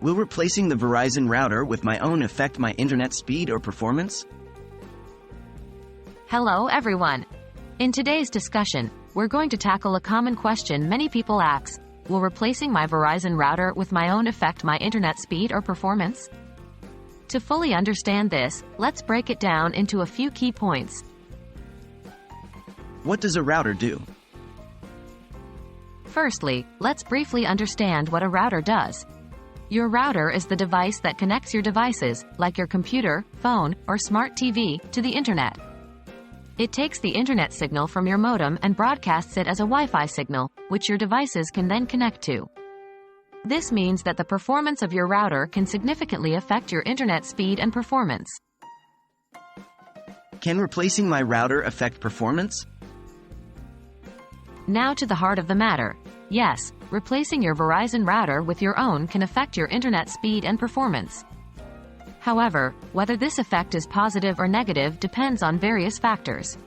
Will replacing the Verizon router with my own affect my internet speed or performance? Hello everyone! In today's discussion, we're going to tackle a common question many people ask. Will replacing my Verizon router with my own affect my internet speed or performance? To fully understand this, let's break it down into a few key points. What does a router do? Firstly, let's briefly understand what a router does. Your router is the device that connects your devices, like your computer, phone, or smart TV, to the internet. It takes the internet signal from your modem and broadcasts it as a Wi-Fi signal, which your devices can then connect to. This means that the performance of your router can significantly affect your internet speed and performance. Can replacing my router affect performance? Now to the heart of the matter. Yes, replacing your Verizon router with your own can affect your internet speed and performance. However, whether this effect is positive or negative depends on various factors.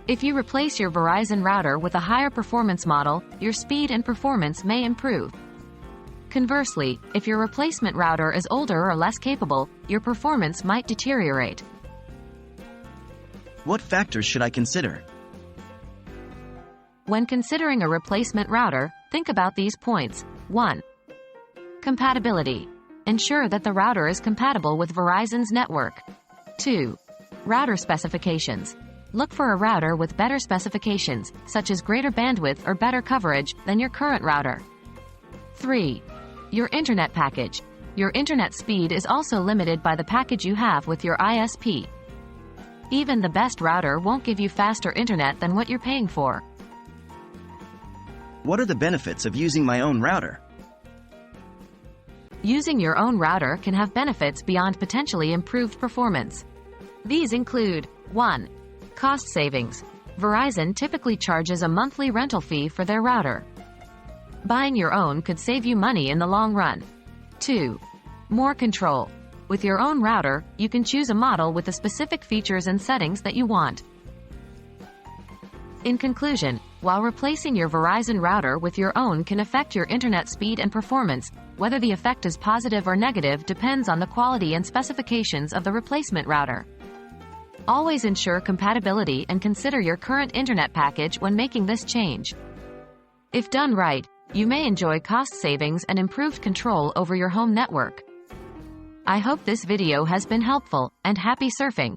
If you replace your Verizon router with a higher performance model, your speed and performance may improve. Conversely, if your replacement router is older or less capable, your performance might deteriorate. What factors should I consider? When considering a replacement router, think about these points. 1. Compatibility. Ensure that the router is compatible with Verizon's network. 2. Router specifications. Look for a router with better specifications, such as greater bandwidth or better coverage, than your current router. 3. Your internet package. Your internet speed is also limited by the package you have with your ISP. Even the best router won't give you faster internet than what you're paying for. What are the benefits of using my own router? Using your own router can have benefits beyond potentially improved performance. These include 1. Cost savings. Verizon typically charges a monthly rental fee for their router. Buying your own could save you money in the long run. 2. More control. With your own router, you can choose a model with the specific features and settings that you want. In conclusion, while replacing your Verizon router with your own can affect your internet speed and performance, whether the effect is positive or negative depends on the quality and specifications of the replacement router. Always ensure compatibility and consider your current internet package when making this change. If done right, you may enjoy cost savings and improved control over your home network. I hope this video has been helpful, and happy surfing!